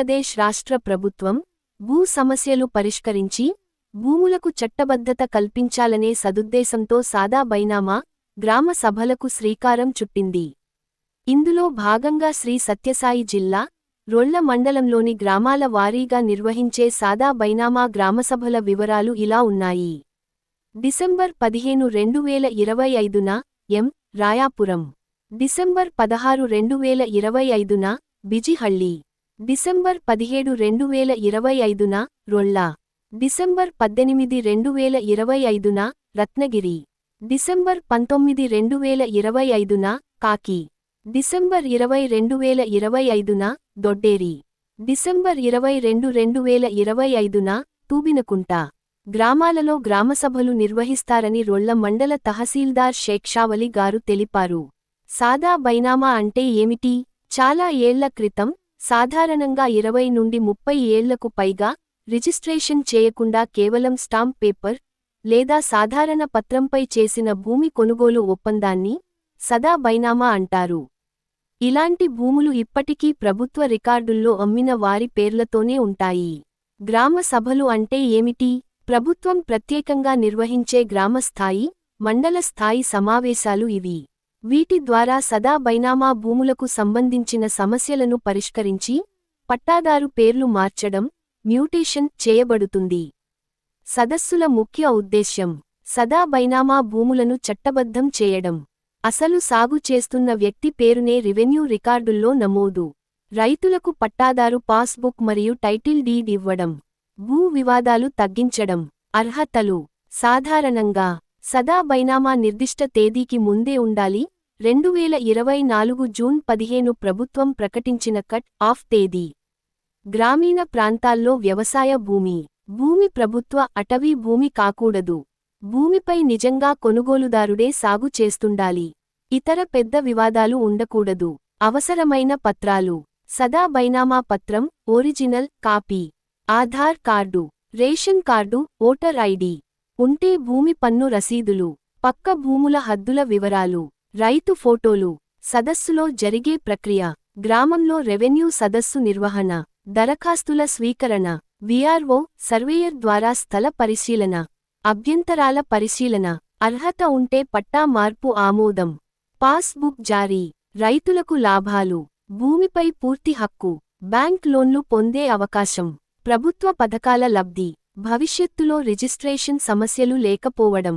ఆంధ్రప్రదేశ్ రాష్ట్ర ప్రభుత్వం భూ సమస్యలు పరిష్కరించి భూములకు చట్టబద్ధత కల్పించాలనే సదుద్దేశంతో సాదా బైనామా గ్రామ సభలకు శ్రీకారం చుట్టింది. ఇందులో భాగంగా శ్రీ సత్యసాయి జిల్లా రొళ్ల మండలంలోని గ్రామాల వారీగా నిర్వహించే సాదా బైనామా గ్రామసభల వివరాలు ఇలా ఉన్నాయి. డిసెంబర్ 15, 2025న ఎం. రాయాపురం, డిసెంబర్ 16, 2025న బిజిహళ్లి, డిసెంబర్ 17, 2025న రొళ్ళ, డిసెంబర్ 18, 2025న రత్నగిరి, డిసెంబర్ 19, 2025న కాకి, డిసెంబర్ 20, 2025న దొడ్డేరి, డిసెంబర్ 22, 2025న తూబినకుంట గ్రామాలలో గ్రామసభలు నిర్వహిస్తారని రొళ్ల మండల తహసీల్దార్ షేక్షావలి గారు తెలిపారు. సాదా బైనామా అంటే ఏమిటి? చాలా ఏళ్ల క్రితం, సాధారణంగా 20 నుండి 30 ఏళ్లకు పైగా, రిజిస్ట్రేషన్ చేయకుండా కేవలం స్టాంప్ పేపర్ లేదా సాధారణ పత్రంపై చేసిన భూమి కొనుగోలు ఒప్పందాన్ని సదా బైనామా అంటారు. ఇలాంటి భూములు ఇప్పటికీ ప్రభుత్వ రికార్డుల్లో అమ్మిన వారి పేర్లతోనే ఉంటాయి. గ్రామ సభలు అంటే ఏమిటి? ప్రభుత్వం ప్రత్యేకంగా నిర్వహించే గ్రామస్థాయి, మండల స్థాయి సమావేశాలు ఇవి. వీటి ద్వారా సదా బైనామా భూములకు సంబంధించిన సమస్యలను పరిష్కరించి, పట్టాదారు పేర్లు మార్చడం, మ్యూటేషన్ చేయబడుతుంది. సదస్సుల ముఖ్య ఉద్దేశ్యం సదా బైనామా భూములను చట్టబద్ధం చేయడం. అసలు సాగు చేస్తున్న వ్యక్తి పేరునే రెవెన్యూ రికార్డుల్లో నమోదు. రైతులకు పట్టాదారు పాస్బుక్ మరియు టైటిల్ డీడ్ ఇవ్వడం. భూ వివాదాలు తగ్గించడం. అర్హతలు. సాధారణంగా సదా బైనామా నిర్దిష్ట తేదీకి ముందే ఉండాలి. 2024 జూన్ 15 ప్రభుత్వం ప్రకటించిన కట్ ఆఫ్ తేదీ. గ్రామీణ ప్రాంతాల్లో వ్యవసాయ భూమి. భూమి ప్రభుత్వ అటవీ భూమి కాకూడదు. భూమిపై నిజంగా కొనుగోలుదారుడే సాగు చేస్తుండాలి. ఇతర పెద్ద వివాదాలు ఉండకూడదు. అవసరమైన పత్రాలు. సదా బైనామా పత్రం, original copy, Aadhaar card, ration card, voter ID ఉంటే భూమి పన్ను రసీదులు, పక్క భూముల హద్దుల వివరాలు, రైతు ఫోటోలు. సదస్సులో జరిగే ప్రక్రియ. గ్రామంలో రెవెన్యూ సదస్సు నిర్వహణ, దరఖాస్తుల స్వీకరణ, విఆర్ఓ సర్వేయర్ ద్వారా స్థల పరిశీలన, అభ్యంతరాల పరిశీలన, అర్హత ఉంటే పట్టా మార్పు ఆమోదం, పాస్బుక్ జారీ, రైతులకు లాభాలు, భూమిపై పూర్తి హక్కు, బ్యాంక్ లోన్లు పొందే అవకాశం, ప్రభుత్వ పథకాల లబ్ధి, భవిష్యత్తులో రిజిస్ట్రేషన్ సమస్యలు లేకపోవడం.